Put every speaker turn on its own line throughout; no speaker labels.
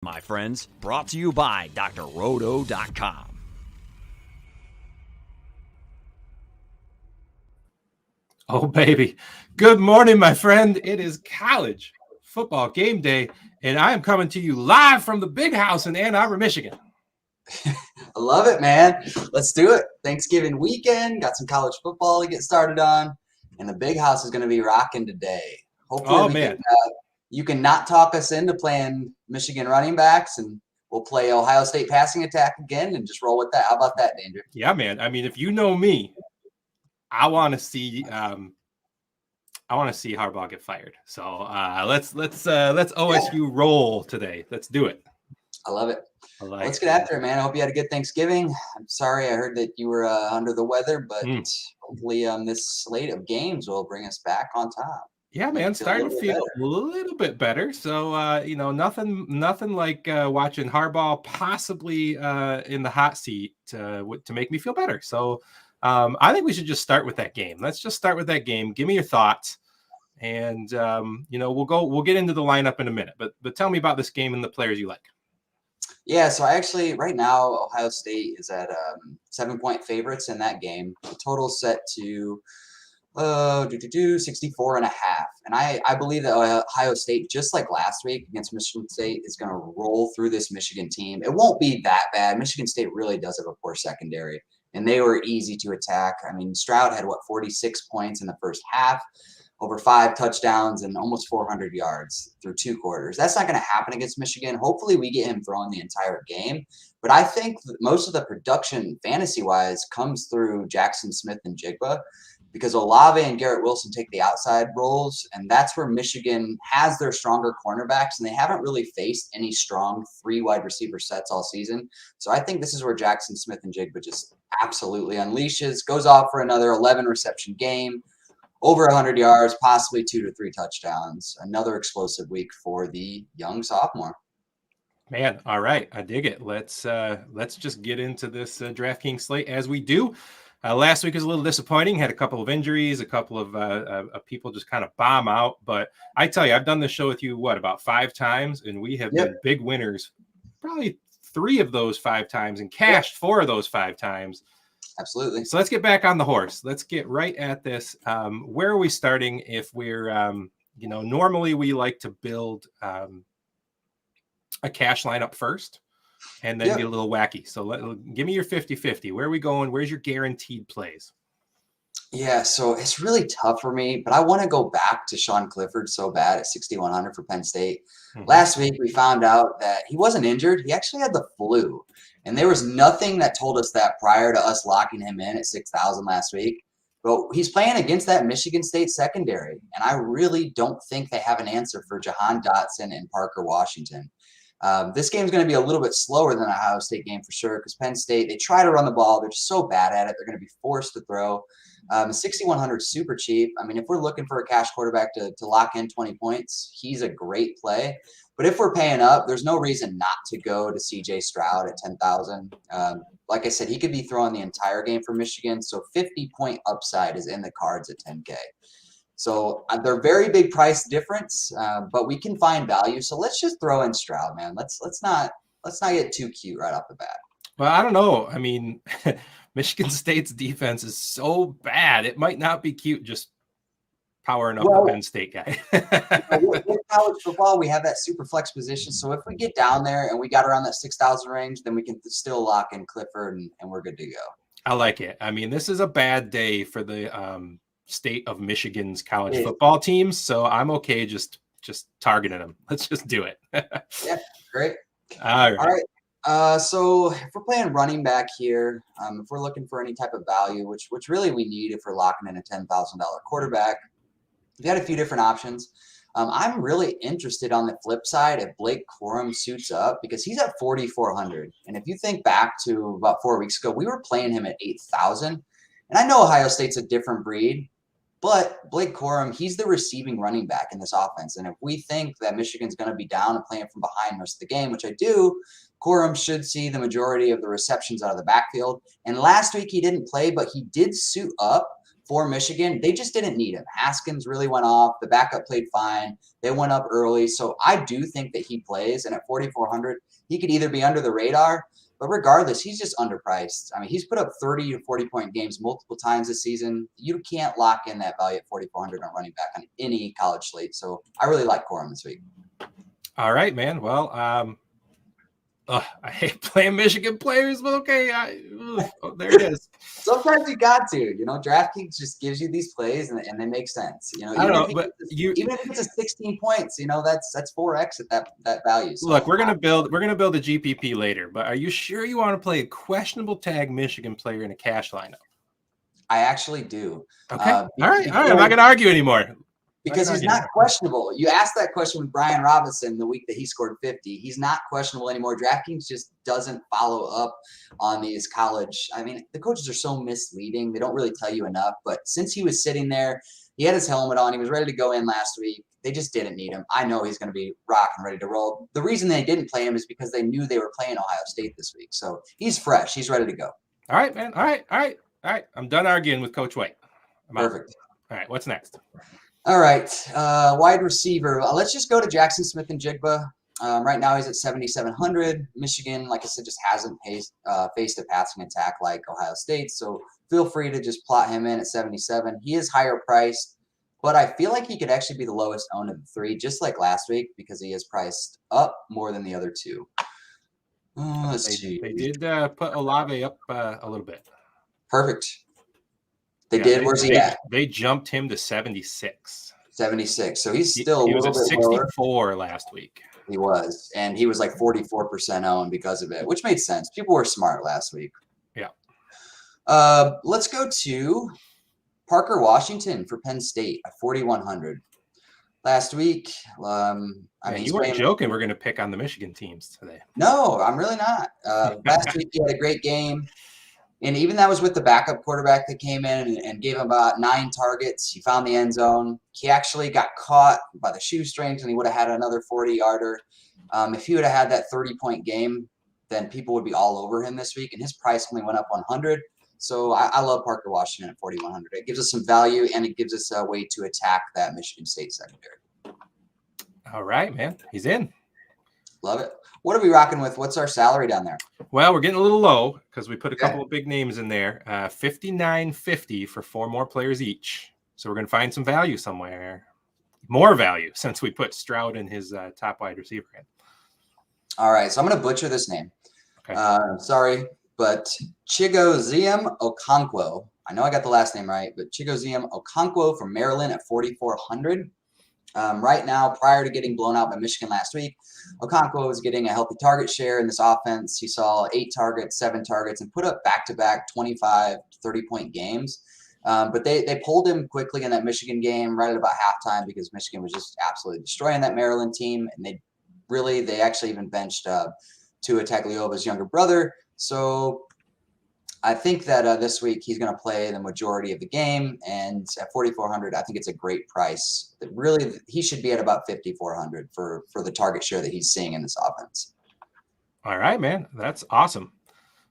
My friends, brought to you by drroto.com.
Oh, baby. Good morning, my friend. It is college football game day, and I am coming to you live from the big house in Ann Arbor, Michigan.
I love it, man. Let's do it. Thanksgiving weekend, got some college football to get started on, and the big house is going to be rocking today. Hopefully, you can not talk us into playing Michigan running backs, and we'll play Ohio State passing attack again and just roll with that. How about that, Danger?
Yeah, man. I mean, if you know me, I want to see Harbaugh get fired. So let's OSU roll today. Let's do it.
I love it. Let's get after it, man. I hope you had a good Thanksgiving. I'm sorry I heard that you were under the weather, but hopefully this slate of games will bring us back on top.
Yeah, man, starting to feel a little bit better. So, nothing like watching Harbaugh possibly in the hot seat to make me feel better. So, I think we should just start with that game. Let's just start with that game. Give me your thoughts, and we'll get into the lineup in a minute. But tell me about this game and the players you like.
Yeah, so right now Ohio State is at 7-point favorites in that game. The total set to 64.5. And I believe that Ohio State, just like last week against Michigan State, is going to roll through this Michigan team. It won't be that bad. Michigan State really does have a poor secondary, and they were easy to attack. I mean, Stroud had 46 points in the first half, over 5 touchdowns and almost 400 yards through 2 quarters. That's not going to happen against Michigan. Hopefully we get him throwing the entire game. But I think that most of the production fantasy-wise comes through Jackson Smith and Jigba, because Olave and Garrett Wilson take the outside roles, and that's where Michigan has their stronger cornerbacks, and they haven't really faced any strong 3 wide receiver sets all season. So I think this is where Jackson Smith and Jigba just absolutely unleashes, goes off for another 11 reception game, over 100 yards, possibly 2 to 3 touchdowns. Another explosive week for the young sophomore.
Man, all right, I dig it. Let's just get into this DraftKings slate as we do. Last week was a little disappointing. Had a couple of injuries, a couple of people just kind of bomb out. But I tell you, I've done this show with you, about 5 times, and we have been big winners. Probably 3 of those 5 times, and cashed 4 of those 5 times.
Absolutely.
So let's get back on the horse. Let's get right at this. Where are we starting? If we're, normally we like to build a cash lineup first, and then get a little wacky. So give me your 50-50. Where are we going? Where's your guaranteed plays?
Yeah, so it's really tough for me, but I want to go back to Sean Clifford so bad at 6,100 for Penn State. Last week, we found out that he wasn't injured. He actually had the flu, and there was nothing that told us that prior to us locking him in at 6,000 last week. But he's playing against that Michigan State secondary, and I really don't think they have an answer for Jahan Dotson and Parker Washington. This game is going to be a little bit slower than the Ohio State game for sure, because Penn State, they try to run the ball. They're just so bad at it. They're going to be forced to throw. 6,100 super cheap. I mean, if we're looking for a cash quarterback to lock in 20 points, he's a great play. But if we're paying up, there's no reason not to go to CJ Stroud at 10,000. Like I said, he could be throwing the entire game for Michigan. So 50-point upside is in the cards at 10K. So they're very big price difference, but we can find value. So let's just throw in Stroud, man. Let's not get too cute right off the bat.
Well, I don't know. I mean, Michigan State's defense is so bad. It might not be cute just powering up the Penn State guy.
With college football, we have that super flex position. So if we get down there and we got around that 6,000 range, then we can still lock in Clifford and we're good to go.
I like it. I mean, this is a bad day for the state of Michigan's college football teams. So I'm okay just targeting them. Let's just do it.
Yeah, great.
All right.
So if we're playing running back here, if we're looking for any type of value, which really we need if we're locking in a $10,000 quarterback, we've got a few different options. I'm really interested on the flip side if Blake Quorum suits up, because he's at 4,400. And if you think back to about 4 weeks ago, we were playing him at 8,000. And I know Ohio State's a different breed, but Blake Quorum, he's the receiving running back in this offense. And if we think that Michigan's going to be down and playing from behind most of the game, which I do, Quorum should see the majority of the receptions out of the backfield. And last week he didn't play, but he did suit up for Michigan. They just didn't need him. Haskins really went off. The backup played fine. They went up early. So I do think that he plays. And at 4,400, he could either be under the radar, but regardless, he's just underpriced. I mean, he's put up 30 to 40-point games multiple times this season. You can't lock in that value at 4,400 on running back on any college slate. So I really like Quorum this week.
All right, man. Well, I hate playing Michigan players, but okay. There it is.
Sometimes you got to, DraftKings just gives you these plays and they make sense.
I don't know, but
even if it's a 16 points, that's 4x at that value. So
look, we're gonna build a GPP later, but are you sure you want to play a questionable tag Michigan player in a cash lineup?
I actually do.
Okay. All right. I'm not gonna argue anymore.
Because he's not questionable. You asked that question with Brian Robinson the week that he scored 50. He's not questionable anymore. DraftKings just doesn't follow up on these college. I mean, the coaches are so misleading. They don't really tell you enough. But since he was sitting there, he had his helmet on. He was ready to go in last week. They just didn't need him. I know he's going to be rocking, ready to roll. The reason they didn't play him is because they knew they were playing Ohio State this week. So he's fresh. He's ready to go.
All right, man. All right. I'm done arguing with Coach White.
Perfect.
All right. What's next?
All right, wide receiver. Let's just go to Jackson Smith and Jigba. Right now he's at 7,700. Michigan, like I said, just hasn't faced a passing attack like Ohio State. So feel free to just plot him in at 77. He is higher priced, but I feel like he could actually be the lowest owned of the three, just like last week, because he is priced up more than the other two.
They did put Olave up a little bit.
Perfect. They did. Where's he at?
They jumped him to 76.
76. So he's still
he
a little
was at
bit
64
lower.
last week.
He was. And he was like 44% owned because of it, which made sense. People were smart last week.
Yeah.
Let's go to Parker Washington for Penn State at 4,100. Last week,
you weren't joking. We're going to pick on the Michigan teams today.
No, I'm really not. Last week, he had a great game. And even that was with the backup quarterback that came in and gave him about 9 targets. He found the end zone. He actually got caught by the shoestrings, and he would have had another 40-yarder. If he would have had that 30-point game, then people would be all over him this week. And his price only went up 100. So I love Parker Washington at 4,100. It gives us some value, and it gives us a way to attack that Michigan State secondary.
All right, man. He's in.
Love it. What are we rocking with? What's our salary down there?
Well, we're getting a little low because we put a couple of big names in there. $59.50 for 4 more players each. So we're going to find some value somewhere. More value since we put Stroud in his top wide receiver in. All
right. So I'm going to butcher this name.
Okay.
Sorry, but Chigoziem Okonkwo. I know I got the last name right, but Chigoziem Okonkwo from Maryland at 4,400. Right now, prior to getting blown out by Michigan last week, Okonkwo was getting a healthy target share in this offense. He saw 8 targets, 7 targets, and put up back-to-back 25 to 30-point games. But they pulled him quickly in that Michigan game right at about halftime because Michigan was just absolutely destroying that Maryland team. And they actually even benched Tua Tagovailoa's younger brother. So I think that this week he's going to play the majority of the game, and at 4,400, I think it's a great price. That really, he should be at about 5,400 for the target share that he's seeing in this offense.
All right, man, that's awesome.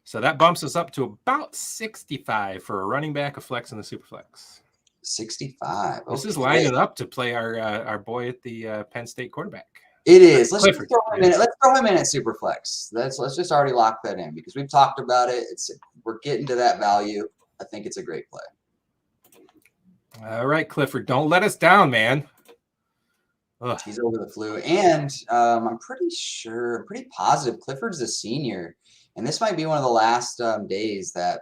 So that bumps us up to about 65 for a running back, a flex, and a super flex.
65.
This is lining up to play our boy at the Penn State quarterback.
It is. Let's throw him in at Superflex. Let's just already lock that in because we've talked about it. We're getting to that value. I think it's a great play.
All right, Clifford, don't let us down, man.
Ugh. He's over the flu, and I'm pretty positive Clifford's a senior, and this might be one of the last days that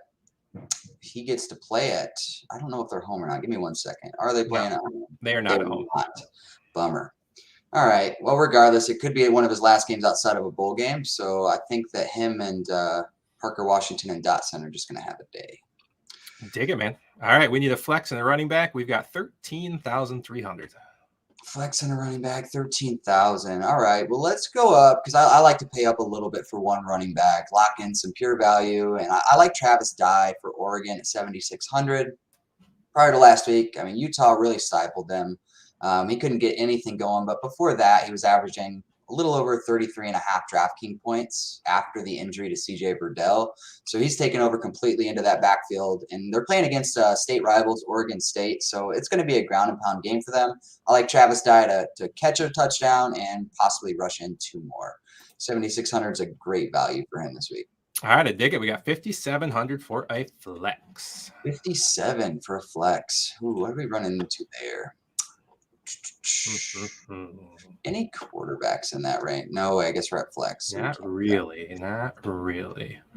he gets to play at. I don't know if they're home or not. Give me 1 second. Are they playing at home?
They are not at home.
Bummer. All right. Well, regardless, it could be one of his last games outside of a bowl game. So I think that him and Parker Washington and Dotson are just going to have a day.
Dig it, man. All right. We need a flex and a running back. We've got 13,300.
Flex and a running back, 13,000. All right. Well, let's go up because I like to pay up a little bit for one running back, lock in some pure value. And I like Travis Dye for Oregon at 7,600. Prior to last week, Utah really stifled them. He couldn't get anything going, but before that, he was averaging a little over 33.5 DraftKings points after the injury to CJ Verdell. So he's taken over completely into that backfield, and they're playing against state rivals, Oregon State. So it's going to be a ground and pound game for them. I like Travis Dye to catch a touchdown and possibly rush in 2 more. 7,600 is a great value for him this week.
All right, I dig it. We got 5,700 for a flex.
57 for a flex. Ooh, what are we running into there? Any quarterbacks in that range? No, I guess we're at flex. So
Not really.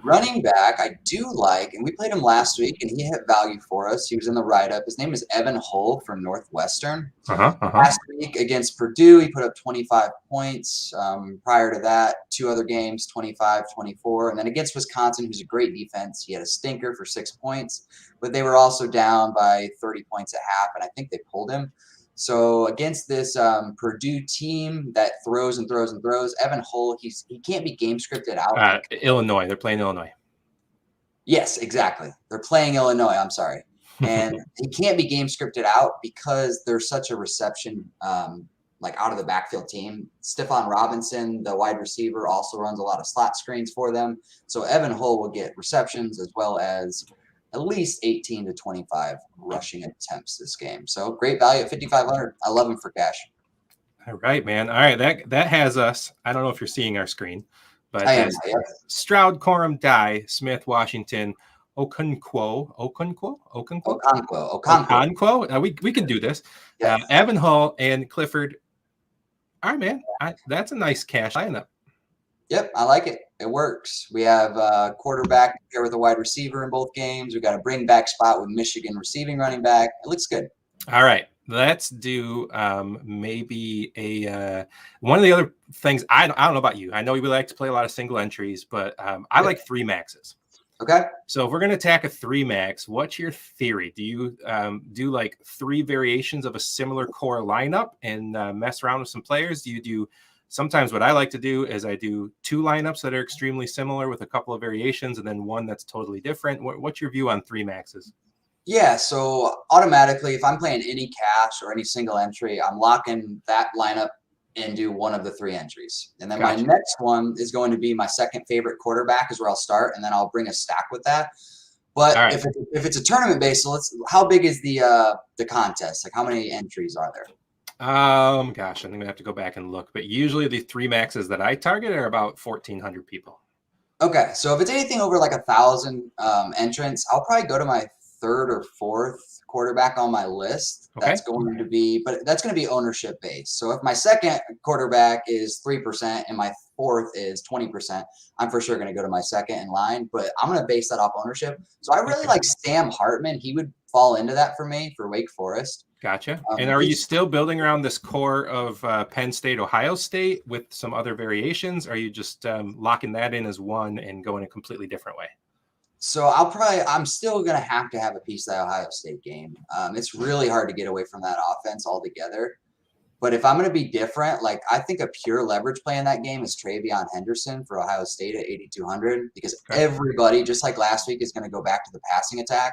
Running back, I do like, and we played him last week, and he hit value for us. He was in the write-up. His name is Evan Hull from Northwestern. Last week against Purdue, he put up 25 points. Prior to that, 2 other games, 25, 24. And then against Wisconsin, who's a great defense, he had a stinker for 6 points. But they were also down by 30 points at half, and I think they pulled him. So against this Purdue team that throws and throws and throws, Evan Hull, he can't be game scripted out.
Illinois. They're playing Illinois.
Yes, exactly. They're playing Illinois. I'm sorry. And he can't be game scripted out because they're such a reception, like out of the backfield team. Stephon Robinson, the wide receiver, also runs a lot of slot screens for them. So Evan Hull will get receptions as well as at least 18 to 25 rushing attempts this game. So great value at 5,500. I love him for cash.
All right, man. All right, that has us. I don't know if you're seeing our screen, but
I am.
Stroud, Quorum, Dye, Smith, Washington, Okonkwo. We can do this. Yes. Evan Hull and Clifford. All right, man. That's a nice cash lineup.
Yep, I like it. It works. We have a quarterback here with a wide receiver in both games. We got a bring back spot with Michigan receiving running back. It looks good.
All right, let's do maybe one of the other things. I don't know about you. I know you like to play a lot of single entries, but I like 3 maxes.
Okay.
So if we're going to attack a 3 max, what's your theory? Do you do like 3 variations of a similar core lineup and mess around with some players? Do you do sometimes what I like to do is I do 2 lineups that are extremely similar with a couple of variations and then one that's totally different? What's your view on 3 maxes?
Yeah, so automatically, if I'm playing any cash or any single entry, I'm locking that lineup into one of the 3 entries. And then my next one is going to be my second favorite quarterback is where I'll start, and then I'll bring a stack with that. But if it's a tournament based, so how big is the contest? Like how many entries are there?
Gosh, I think I have to go back and look. But usually the 3 maxes that I target are about 1,400 people.
Okay, so if it's anything over like 1,000 entrants, I'll probably go to my 3rd or 4th quarterback on my list.
Okay.
That's going to be ownership based. So if my second quarterback is 3% and my 4th is 20%, I'm for sure going to go to my second in line, but I'm going to base that off ownership. So I really like Sam Hartman. He would fall into that for me for Wake Forest.
Gotcha. And are you still building around this core of Penn State, Ohio State with some other variations? Or are you just locking that in as one and going a completely different way?
So I'm still going to have a piece of the Ohio State game. It's really hard to get away from that offense altogether. But if I'm going to be different, like I think a pure leverage play in that game is Travion Henderson for Ohio State at 8,200 because everybody, just like last week, is going to go back to the passing attack.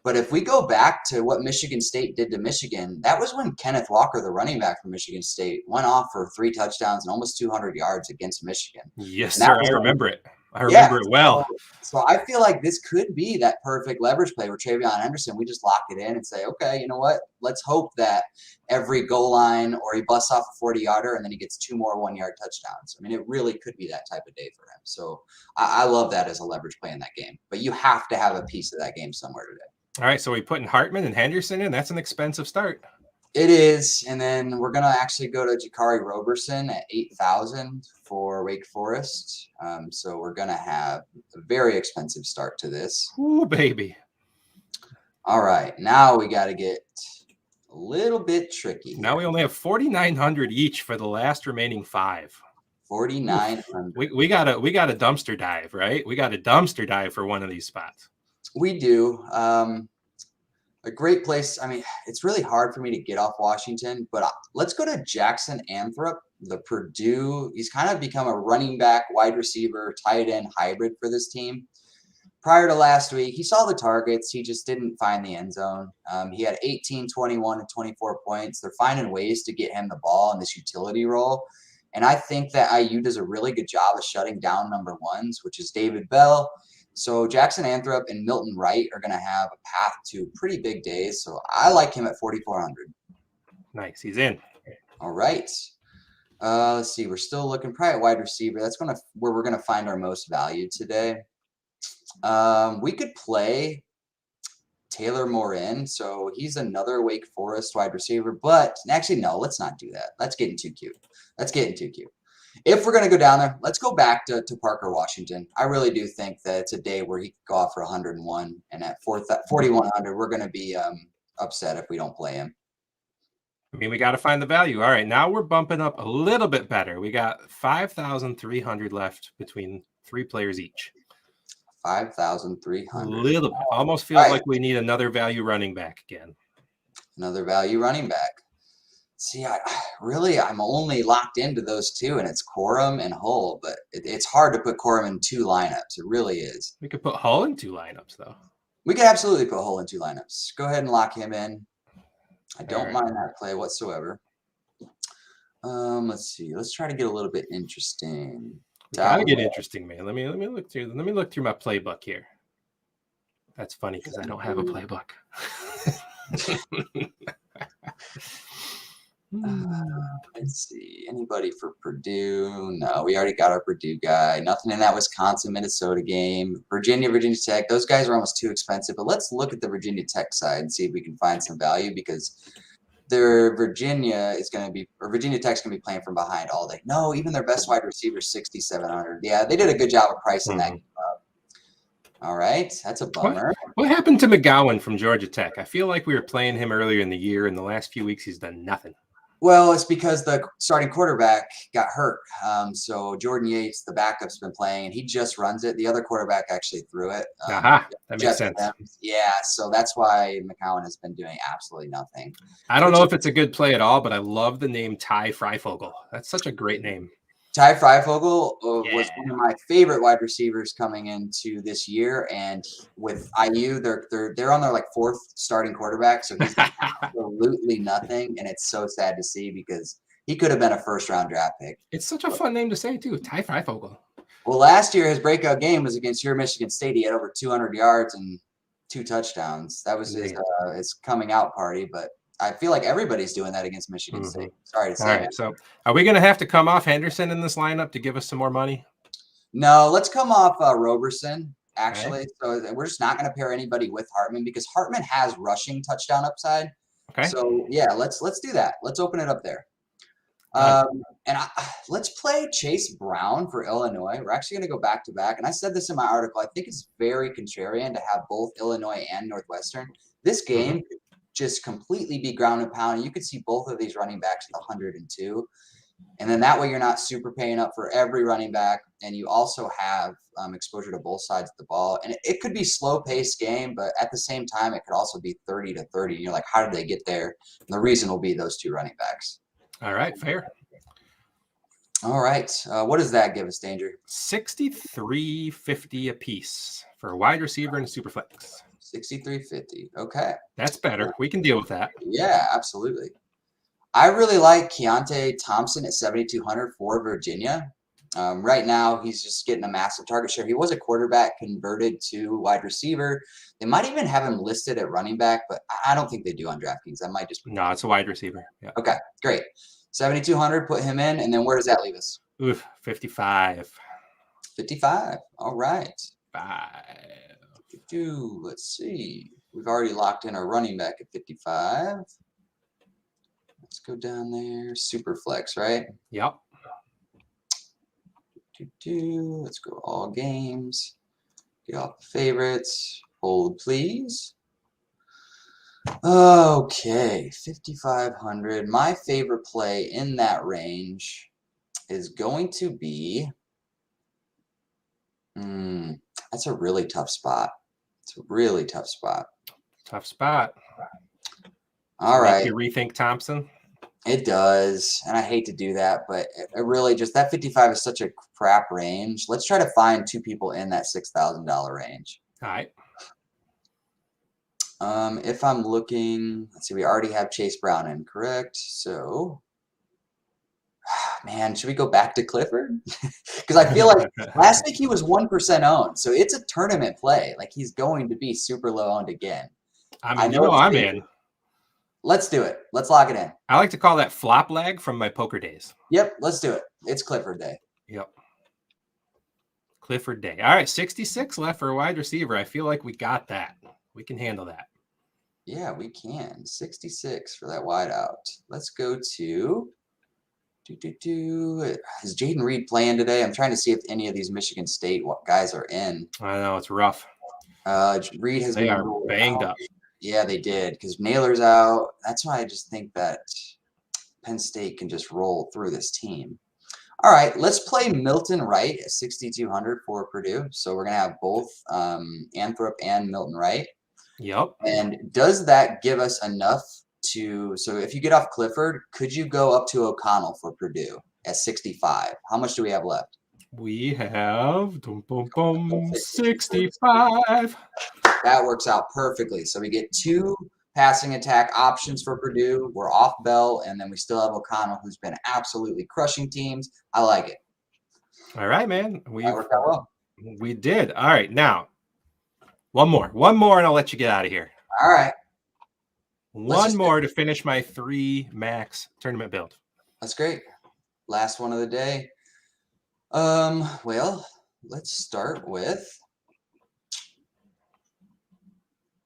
But if we go back to what Michigan State did to Michigan, that was when Kenneth Walker, the running back from Michigan State, went off for 3 touchdowns and almost 200 yards against Michigan.
Yes, sir. I remember it. I remember it well.
So I feel like this could be that perfect leverage play where Travion Henderson, we just lock it in and say, okay, you know what? Let's hope that every goal line or he busts off a 40-yarder and then he gets 2 more 1-yard touchdowns. I mean, it really could be that type of day for him. So I love that as a leverage play in that game. But you have to have a piece of that game somewhere today.
All right, so we putting Hartman and Henderson in. That's an expensive start.
It is, and then we're gonna actually go to Jakari Roberson at 8,000 for Wake Forest. So we're gonna have a very expensive start to this.
Ooh, baby!
All right, now we got to get a little bit tricky.
Now we only have 4,900 each for the last remaining 5.
4,900.
We got a dumpster dive, right? We got a dumpster dive for one of these spots.
We do. A great place. I mean, it's really hard for me to get off Washington, but let's go to Jackson Anthrop, the Purdue. He's kind of become a running back, wide receiver, tight end hybrid for this team. Prior to last week, he saw the targets. He just didn't find the end zone. He had 18, 21, and 24 points. They're finding ways to get him the ball in this utility role. And I think that IU does a really good job of shutting down number ones, which is David Bell. So Jackson Anthrop and Milton Wright are going to have a path to pretty big days. So I like him at 4,400.
Nice. He's in.
All right. Let's see. We're still looking probably at wide receiver. That's where we're going to find our most value today. We could play Taylor Morin. So he's another Wake Forest wide receiver. But actually, no, let's not do that. That's getting too cute. If we're going to go down there, let's go back to Parker Washington. I really do think that it's a day where he could go off for 101. And at 4,100, we're going to be upset if we don't play him.
I mean, we got to find the value. All right, now we're bumping up a little bit better. We got 5,300 left between 3 players each.
5,300.
A little bit. Almost feels like we need another value running back again.
Another value running back. See, I'm only locked into those two, and it's Quorum and Hull, but it's hard to put Quorum in 2 lineups. It really is.
We could put Hull in 2 lineups, though.
We could absolutely put Hull in 2 lineups. Go ahead and lock him in. I don't mind that play whatsoever. Let's see. Let's try to get a little bit interesting.
Gotta get interesting, man. Let me look through my playbook here. That's funny because I don't have a playbook.
Let's see. Anybody for Purdue? No, we already got our Purdue guy. Nothing in that Wisconsin, Minnesota game. Virginia Tech. Those guys are almost too expensive. But let's look at the Virginia Tech side and see if we can find some value because Virginia Tech's going to be playing from behind all day. No, even their best wide receiver, 6,700. Yeah, they did a good job of pricing that game up. All right, that's a bummer.
What happened to McGowan from Georgia Tech? I feel like we were playing him earlier in the year. In the last few weeks, he's done nothing.
Well, it's because the starting quarterback got hurt. So Jordan Yates, the backup's been playing, and he just runs it. The other quarterback actually threw it.
That makes sense.
Yeah, so that's why McCowan has been doing absolutely nothing.
I don't know if it's a good play at all, but I love the name Ty Freifogel. That's such a great name.
Ty Freifogel was one of my favorite wide receivers coming into this year, and with IU, they're on their 4th starting quarterback, so he's absolutely nothing, and it's so sad to see because he could have been a 1st-round draft pick.
It's such a fun name to say too, Ty Freifogel.
Well, last year his breakout game was against your Michigan State. He had over 200 yards and 2 touchdowns. That was his coming out party, but I feel like everybody's doing that against Michigan State. Sorry to say.
All right, so are we going to have to come off Henderson in this lineup to give us some more money?
No, let's come off Roberson, actually. Okay. So we're just not going to pair anybody with Hartman because Hartman has rushing touchdown upside. Okay. So, yeah, let's do that. Let's open it up there. Let's play Chase Brown for Illinois. We're actually going to go back-to-back. And I said this in my article. I think it's very contrarian to have both Illinois and Northwestern. This game could just completely be ground and pound. You could see both of these running backs at 102. And then that way you're not super paying up for every running back. And you also have exposure to both sides of the ball. And it could be slow-paced game, but at the same time, it could also be 30-30. You're like, how did they get there? And the reason will be those 2 running backs.
All right, fair.
All right. What does that give us, Danger?
63.50 a piece for a wide receiver and a super flex.
63.50. Okay.
That's better. We can deal with that.
Yeah, absolutely. I really like Keontae Thompson at 7,200 for Virginia. Right now, he's just getting a massive target share. He was a quarterback converted to wide receiver. They might even have him listed at running back, but I don't think they do on DraftKings. That might just be.
No, it's a wide receiver. Yeah.
Okay, great. 7,200, put him in, and then where does that leave us?
55.
55. All right.
5.
Let's see. We've already locked in our running back at 55. Let's go down there. Super flex, right?
Yep.
Let's go all games. Get off the favorites. Hold, please. Okay, 5,500. My favorite play in that range is going to be. That's a really tough spot. It's a really tough spot.
Tough spot.
All right.
You rethink Thompson?
It does, and I hate to do that, but it really just that 55 is such a crap range. Let's try to find 2 people in that $6,000 range.
All right.
If I'm looking, let's see, we already have Chase Brown in, correct? So Man, should we go back to Clifford? Because I feel like last week he was 1% owned, so it's a tournament play. Like he's going to be super low owned again.
I mean, I'm in.
Let's do it. Let's lock it in.
I like to call that flop lag from my poker days.
Yep, let's do it. It's Clifford day.
Yep. Clifford day. All right, 66 left for a wide receiver. I feel like we got that. We can handle that.
Yeah, we can. 66 for that wide out. Let's go to is Jaden Reid playing today? I'm trying to see if any of these Michigan State guys are in.
I know it's rough.
Reid has
They
been
are banged up.
Yeah, they did because Naylor's out. That's why I just think that Penn State can just roll through this team. All right, let's play Milton Wright at 6,200 for Purdue. So we're gonna have both Anthrop and Milton Wright.
Yep.
And does that give us enough to? So if you get off Clifford, could you go up to O'Connell for Purdue at 65? How much do we have left?
We have 65.
That works out perfectly. So we get 2 passing attack options for Purdue. We're off Bell, and then we still have O'Connell, who's been absolutely crushing teams. I like it.
All right, man.
That worked out well.
We did. All right, now one more, and I'll let you get out of here.
All right.
One more to finish my 3 max tournament build.
That's great. Last one of the day. Well, let's start with.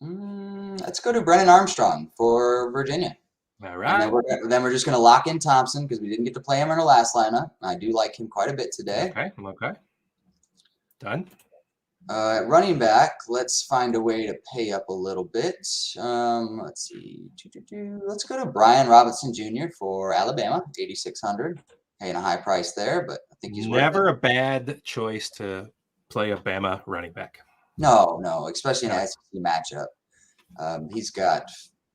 Let's go to Brennan Armstrong for Virginia.
All right.
And then we're just going to lock in Thompson because we didn't get to play him in our last lineup. I do like him quite a bit today.
Okay. Done.
At running back, let's find a way to pay up a little bit. Let's see. Let's go to Brian Robinson Jr. for Alabama, 8,600. Paying a high price there, but I think he's
never a bad choice to play a Bama running back.
No, especially in an SEC matchup. He's got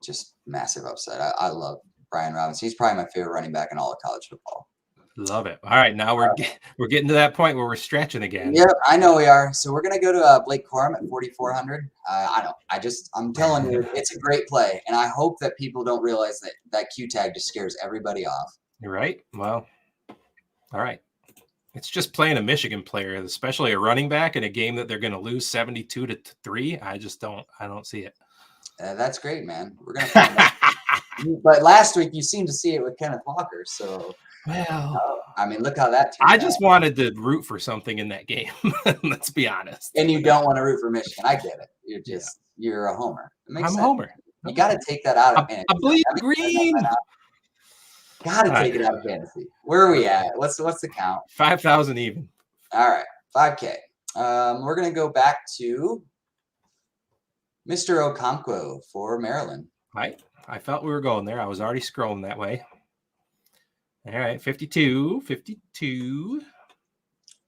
just massive upside. I love Brian Robinson. He's probably my favorite running back in all of college football.
Love it. All right, now we're getting to that point where we're stretching again.
Yep, I know we are. So we're gonna go to Blake Quorum at 4,400. I'm telling you, it's a great play, and I hope that people don't realize that Q tag just scares everybody off.
You're right. Well, all right. It's just playing a Michigan player, especially a running back in a game that they're going to lose 72-3. I don't see it.
That's great, man. We're going to find out. But last week you seemed to see it with Kenneth Walker. So, I mean, look how that turned out.
I just wanted to root for something in that game. Let's be honest.
And you don't want to root for Michigan. I get it. You're a homer.
I'm a homer.
You got to take that out of fantasy.
I bleed green.
Got to take it out of fantasy. Where are we at? What's the count?
5,000 even.
All right, 5K. We're gonna go back to Mr. Okonkwo for Maryland.
Right. I felt we were going there. I was already scrolling that way. All right, 52.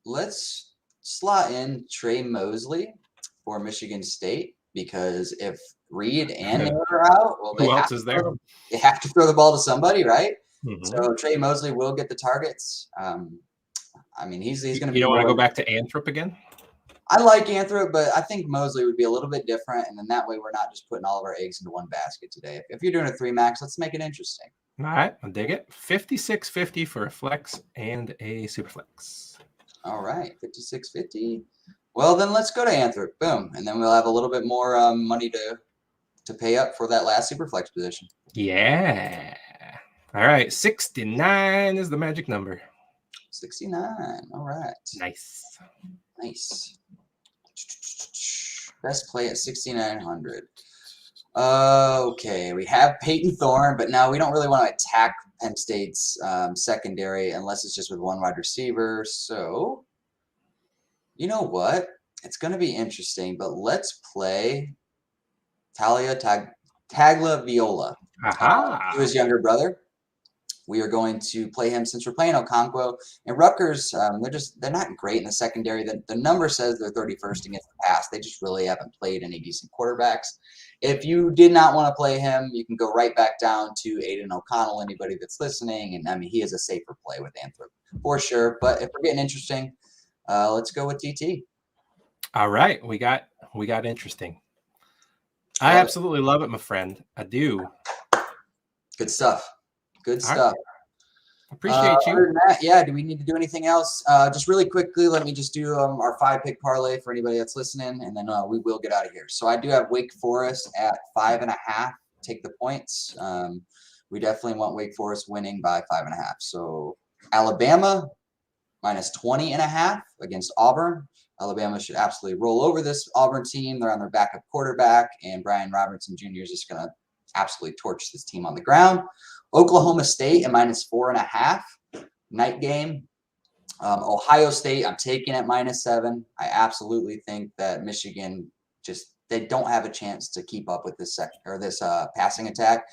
Let's slot in Trey Mosely for Michigan State because if Reid and Naylor are out, well,
who else is there?
They have to throw the ball to somebody, right?
Mm-hmm.
So Trey Mosely will get the targets. I mean, he's going to be.
You don't want to go back to Anthrop again?
I like Anthrop, but I think Mosely would be a little bit different, and then that way we're not just putting all of our eggs into one basket today. If you're doing a 3 max, let's make it interesting.
All right, I'll dig it. 56.50 for a flex and a super flex.
All right, 56.50. Well, then let's go to Anthrop. Boom, and then we'll have a little bit more money to pay up for that last super flex position.
Yeah. All right, 69 is the magic number.
69. All right.
Nice.
Best play at 6,900. Okay, we have Peyton Thorne, but now we don't really want to attack Penn State's secondary unless it's just with one wide receiver. So, you know what? It's going to be interesting, but let's play Talia Tagovailoa. To his younger brother. We are going to play him since we're playing Okonkwo. And Rutgers, they're not great in the secondary. The number says they're 31st against the pass. They just really haven't played any decent quarterbacks. If you did not want to play him, you can go right back down to Aiden O'Connell, anybody that's listening. And I mean, he is a safer play with Anthrop for sure. But if we're getting interesting, let's go with TT.
All right. We got interesting. I absolutely love it, my friend. I do.
Good stuff. Good stuff.
Appreciate you.
Other than that, yeah, do we need to do anything else? Just really quickly, let me just do our 5-pick parlay for anybody that's listening, and then we will get out of here. So I do have Wake Forest at 5.5. Take the points. We definitely want Wake Forest winning by 5.5. So Alabama minus 20.5 against Auburn. Alabama should absolutely roll over this Auburn team. They're on their backup quarterback, and Brian Robertson Jr. is just going to absolutely torch this team on the ground. Oklahoma State at minus 4.5. Night game. Ohio State, I'm taking at minus 7. I absolutely think that Michigan they don't have a chance to keep up with this passing attack.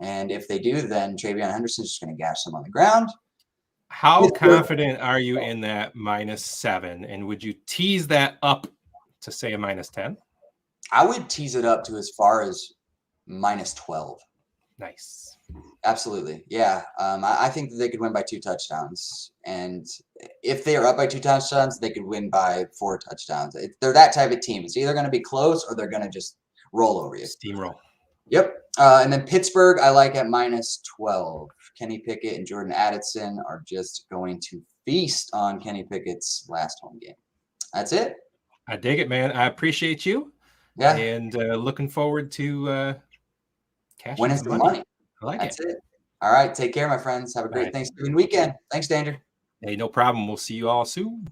And if they do, then TreVeyon Henderson's just going to gash them on the ground.
How confident are you in that minus 7? And would you tease that up to say a minus 10?
I would tease it up to as far as minus 12.
Nice.
Absolutely. Yeah. I think that they could win by 2 touchdowns. And if they are up by 2 touchdowns, they could win by 4 touchdowns. They're that type of team. It's either going to be close or they're going to just roll over you.
Steamroll.
Yep. And then Pittsburgh, I like at minus 12. Kenny Pickett and Jordan Addison are just going to feast on Kenny Pickett's last home game. That's it.
I dig it, man. I appreciate you.
Yeah.
And looking forward to cashing
winning some money.
I like
That's it. All right. Take care, my friends. Have a great Thanksgiving weekend. Thanks, Danger.
Hey, no problem. We'll see you all soon.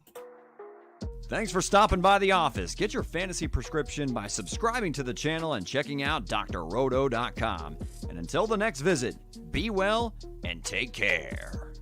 Thanks for stopping by the office. Get your fantasy prescription by subscribing to the channel and checking out drroto.com. And until the next visit, be well and take care.